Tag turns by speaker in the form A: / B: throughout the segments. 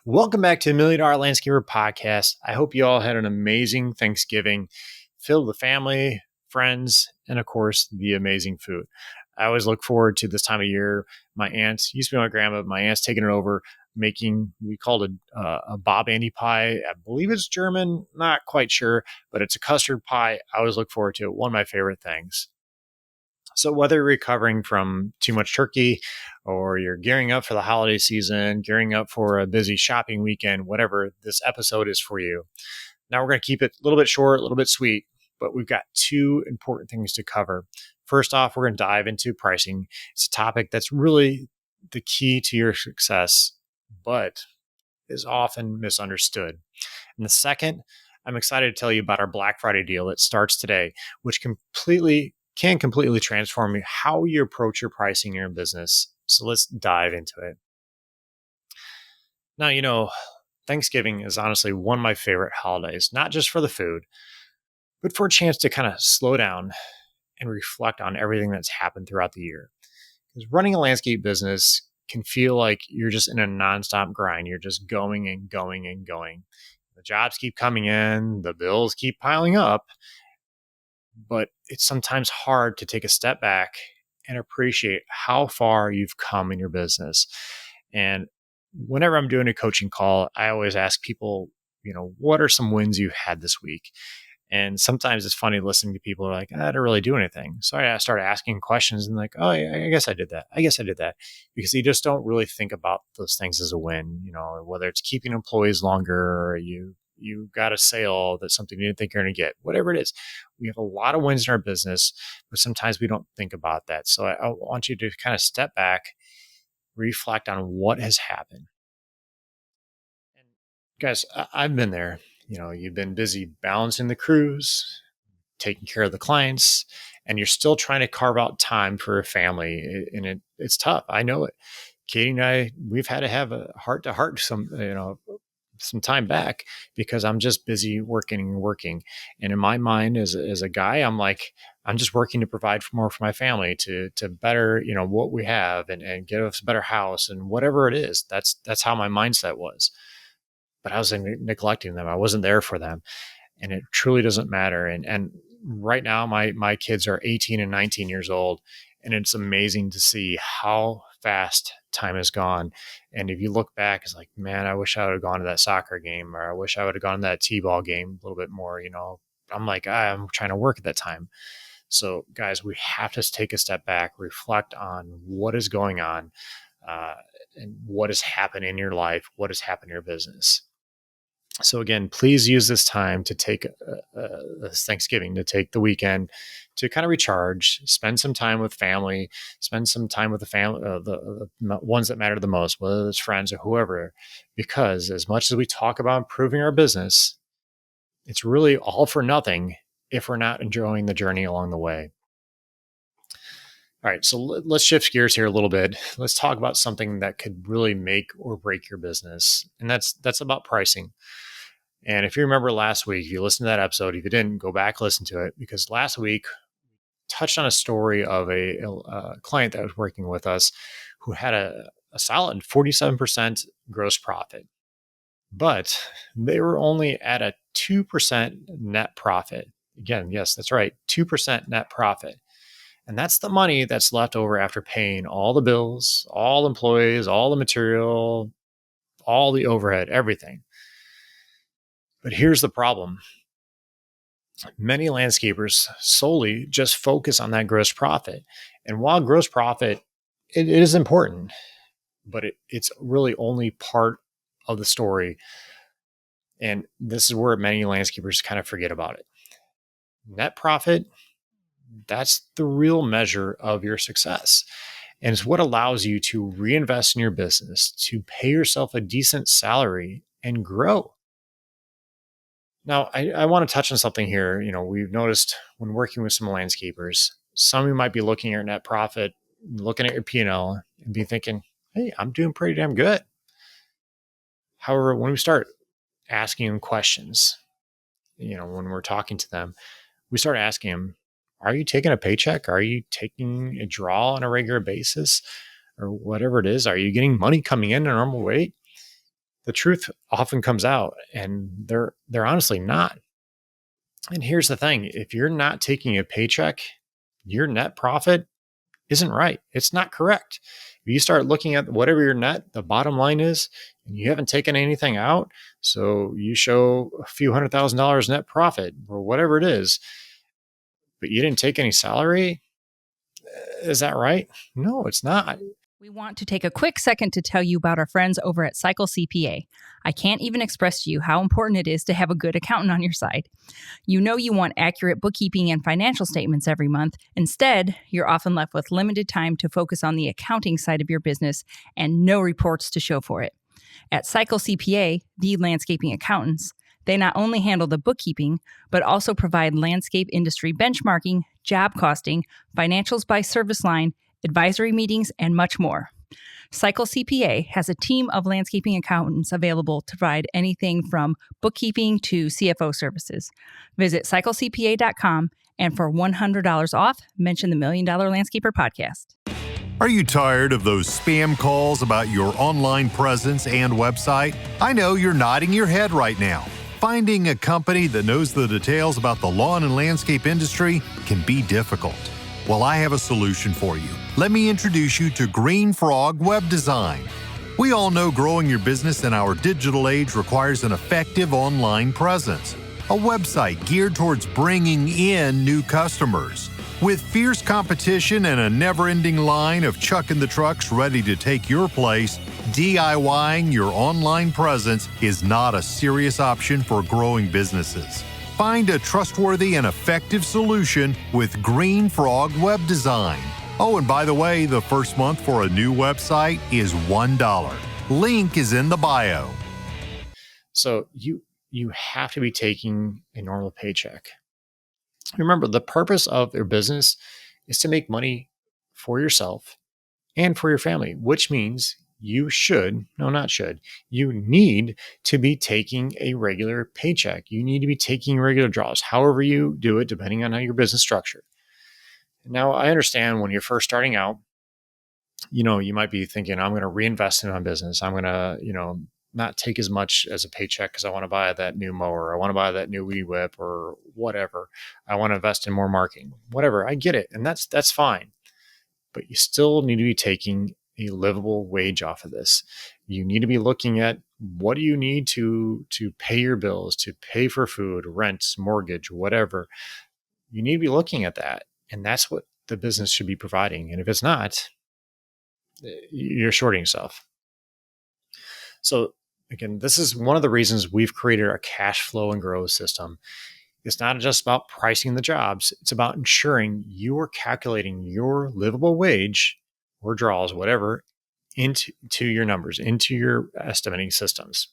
A: Welcome back to the Million Dollar Landscaper podcast. I hope you all had an amazing Thanksgiving filled with family, friends, and of course, the amazing food. I always look forward to this time of year. My aunt used to be my grandma. My aunt's taking it over, making, we called it a Bob Andy pie. I believe it's German, not quite sure, but it's a custard pie. I always look forward to it. One of my favorite things. So whether you're recovering from too much turkey or you're gearing up for the holiday season, gearing up for a busy shopping weekend, whatever, this episode is for you. Now we're going to keep it a little bit short, a little bit sweet, but we've got two important things to cover. First off, we're going to dive into pricing. It's a topic that's really the key to your success, but is often misunderstood. And the second, I'm excited to tell you about our Black Friday deal that starts today, which can completely transform how you approach your pricing in your business. So let's dive into it. Now, Thanksgiving is honestly one of my favorite holidays, not just for the food, but for a chance to kind of slow down and reflect on everything that's happened throughout the year. Because running a landscape business can feel like you're just in a nonstop grind. You're just going and going and going. The jobs keep coming in, the bills keep piling up, but it's sometimes hard to take a step back and appreciate how far you've come in your business. And whenever I'm doing a coaching call, I always ask people, what are some wins you've had this week? And sometimes it's funny listening to people who are like, I didn't really do anything. So I start asking questions and like, oh, yeah, I guess I did that. Because you just don't really think about those things as a win, whether it's keeping employees longer or you got a sale that's something you didn't think you're going to get, whatever it is. We have a lot of wins in our business, but sometimes we don't think about that. So I want you to kind of step back, reflect on what has happened. And guys, I've been there. You've been busy balancing the crews, taking care of the clients, and you're still trying to carve out time for a family. And it's tough. I know it. Katie and I, we've had to have a heart to heart some time back because I'm just busy working and working. And in my mind as a guy, I'm just working to provide more for my family to better, what we have and get us a better house and whatever it is. That's how my mindset was. But I was neglecting them. I wasn't there for them. And it truly doesn't matter. And right now my kids are 18 and 19 years old. And it's amazing to see how fast time has gone. And if you look back, it's like, man, I wish I would have gone to that soccer game, or I wish I would have gone to that t-ball game a little bit more. I'm like, I'm trying to work at that time. So guys, we have to take a step back, reflect on what is going on, and what has happened in your life, what has happened in your business. So again, please use this time to take this Thanksgiving, to take the weekend to kind of recharge, spend some time with family, spend some time with the family, the ones that matter the most, whether it's friends or whoever, because as much as we talk about improving our business, it's really all for nothing if we're not enjoying the journey along the way. All right, so let's shift gears here a little bit. Let's talk about something that could really make or break your business, and that's about pricing. And if you remember last week, if you listened to that episode, if you didn't, go back, listen to it, because last week touched on a story of a client that was working with us who had a solid 47% gross profit, but they were only at a 2% net profit. Again, yes, that's right, 2% net profit. And that's the money that's left over after paying all the bills, all employees, all the material, all the overhead, everything. But here's the problem. Many landscapers solely just focus on that gross profit. And while gross profit, it is important, but it's really only part of the story. And this is where many landscapers kind of forget about it. Net profit, that's the real measure of your success. And it's what allows you to reinvest in your business, to pay yourself a decent salary and grow. Now, I want to touch on something here. We've noticed when working with some landscapers, some of you might be looking at net profit, looking at your P&L and be thinking, hey, I'm doing pretty damn good. However, when we start asking them questions, when we're talking to them, we start asking them, are you taking a paycheck? Are you taking a draw on a regular basis? Or whatever it is, are you getting money coming in a normal way? the truth often comes out, and they're honestly not. And here's the thing, if you're not taking a paycheck, your net profit isn't right. It's not correct. If you start looking at whatever your net, the bottom line is, and you haven't taken anything out, so you show a few $100,000 net profit or whatever it is, but you didn't take any salary, is that right? No, it's not.
B: We want to take a quick second to tell you about our friends over at Cycle CPA. I can't even express to you how important it is to have a good accountant on your side. You know you want accurate bookkeeping and financial statements every month. Instead, you're often left with limited time to focus on the accounting side of your business and no reports to show for it. At Cycle CPA, the landscaping accountants, they not only handle the bookkeeping, but also provide landscape industry benchmarking, job costing, financials by service line, advisory meetings, and much more. Cycle CPA has a team of landscaping accountants available to provide anything from bookkeeping to CFO services. Visit cyclecpa.com, and for $100 off, mention the Million Dollar Landscaper podcast.
C: Are you tired of those spam calls about your online presence and website? I know you're nodding your head right now. Finding a company that knows the details about the lawn and landscape industry can be difficult. Well, I have a solution for you. Let me introduce you to Green Frog Web Design. We all know growing your business in our digital age requires an effective online presence, a website geared towards bringing in new customers. With fierce competition and a never-ending line of chucking the trucks ready to take your place, DIYing your online presence is not a serious option for growing businesses. Find a trustworthy and effective solution with Green Frog Web Design. Oh, and by the way, the first month for a new website is $1. Link is in the bio.
A: So you have to be taking a normal paycheck. Remember, the purpose of your business is to make money for yourself and for your family, which means you need to be taking a regular paycheck. You need to be taking regular draws, however you do it, depending on how your business structure. Now, I understand when you're first starting out, you might be thinking, I'm going to reinvest in my business. I'm going to, not take as much as a paycheck because I want to buy that new mower. I want to buy that new weed whip or whatever. I want to invest in more marketing, whatever. I get it. And that's fine. But you still need to be taking a livable wage off of this. You need to be looking at what do you need to pay your bills, to pay for food, rent, mortgage, whatever. You need to be looking at that. And that's what the business should be providing. And if it's not, you're shorting yourself. So again, this is one of the reasons we've created our cash flow and growth system. It's not just about pricing the jobs. It's about ensuring you are calculating your livable wage or draws, whatever, into your numbers, into your estimating systems.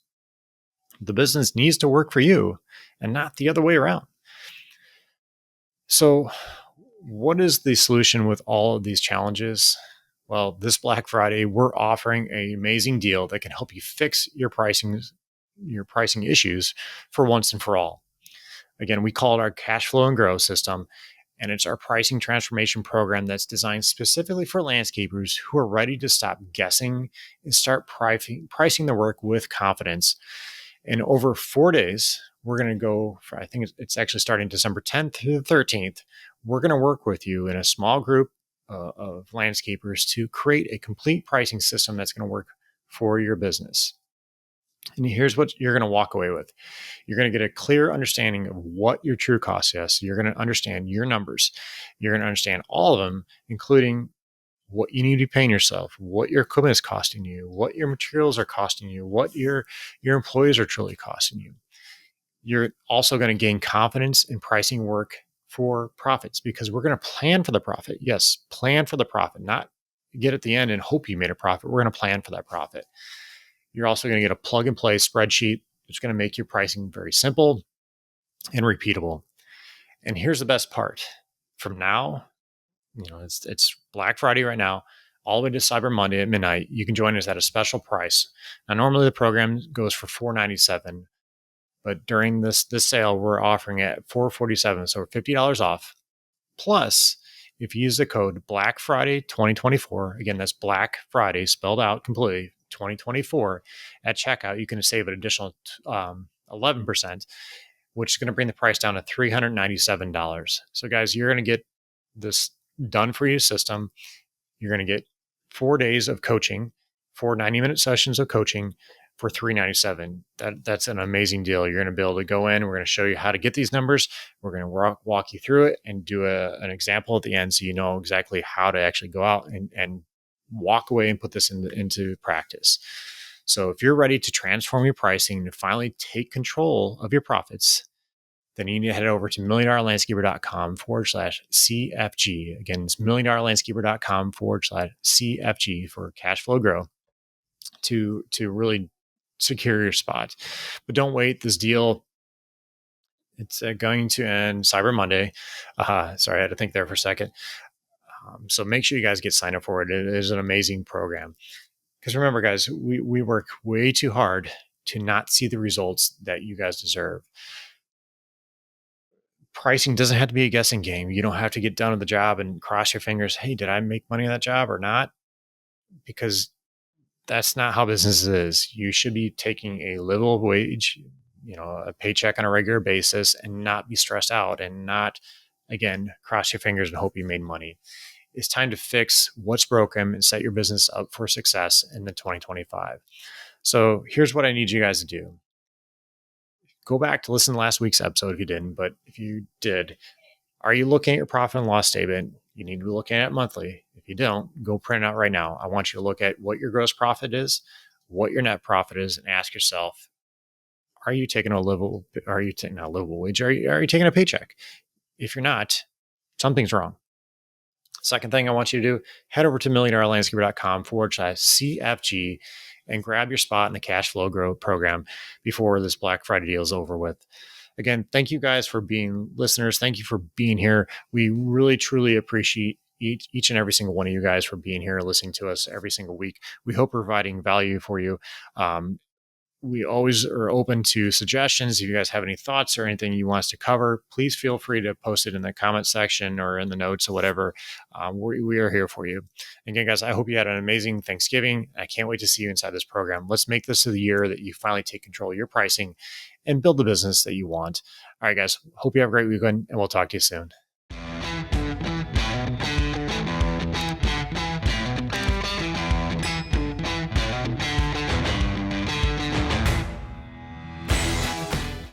A: The business needs to work for you and not the other way around. So what is the solution with all of these challenges? Well, this Black Friday, we're offering an amazing deal that can help you fix your pricing issues for once and for all. Again, we call it our cash flow and growth system, and it's our pricing transformation program that's designed specifically for landscapers who are ready to stop guessing and start pricing the work with confidence. And over 4 days, we're going to go for, I think it's actually starting December 10th to the 13th. We're going to work with you in a small group of landscapers to create a complete pricing system that's going to work for your business. And here's what you're going to walk away with. You're going to get a clear understanding of what your true cost is. You're going to understand your numbers. You're going to understand all of them, including what you need to be paying yourself, what your equipment is costing you, what your materials are costing you, what your employees are truly costing you. You're also going to gain confidence in pricing work for profits because we're going to plan for the profit. Yes, plan for the profit, not get at the end and hope you made a profit. We're going to plan for that profit. You're also going to get a plug and play spreadsheet that's going to make your pricing very simple and repeatable. And here's the best part. From now, it's Black Friday right now, all the way to Cyber Monday at midnight, you can join us at a special price. Now, normally the program goes for $497, but during this sale, we're offering it at $447, so $50 off. Plus, if you use the code Black Friday 2024, again, that's Black Friday spelled out completely, 2024 at checkout, you can save an additional 11%, which is going to bring the price down to $397. So guys, you're going to get this done for you system. You're going to get 4 days of coaching, 4 90-minute sessions of coaching for $397. That's an amazing deal. You're going to be able to go in. We're going to show you how to get these numbers. We're going to walk you through it and do an example at the end, so you know exactly how to actually go out and walk away and put this into practice. So if you're ready to transform your pricing and finally take control of your profits, then you need to head over to milliondollarlandscaper.com/CFG. Again, it's milliondollarlandscaper.com/CFG for cash flow grow to really secure your spot. But don't wait. This deal, it's going to end Cyber Monday. Sorry, I had to think there for a second. So make sure you guys get signed up for it. It is an amazing program. Because remember, guys, we work way too hard to not see the results that you guys deserve. Pricing doesn't have to be a guessing game. You don't have to get done with the job and cross your fingers. Hey, did I make money on that job or not? Because that's not how business is. You should be taking a livable wage, a paycheck on a regular basis, and not be stressed out and not, again, cross your fingers and hope you made money. It's time to fix what's broken and set your business up for success in the 2025. So here's what I need you guys to do. Go back to listen to last week's episode if you didn't, but if you did, are you looking at your profit and loss statement? You need to be looking at it monthly. If you don't, go print it out right now. I want you to look at what your gross profit is, what your net profit is, and ask yourself, are you taking a livable wage? Are you taking a paycheck? If you're not, something's wrong. Second thing I want you to do, head over to milliondollarlandscaper.com/CFG and grab your spot in the cash flow growth program before this Black Friday deal is over with. Again, thank you guys for being listeners. Thank you for being here. We really, truly appreciate each and every single one of you guys for being here, listening to us every single week. We hope we're providing value for you. We always are open to suggestions. If you guys have any thoughts or anything you want us to cover, please feel free to post it in the comment section or in the notes or whatever. We are here for you. Again, guys, I hope you had an amazing Thanksgiving. I can't wait to see you inside this program. Let's make this the year that you finally take control of your pricing and build the business that you want. All right, guys, hope you have a great weekend, and we'll talk to you soon.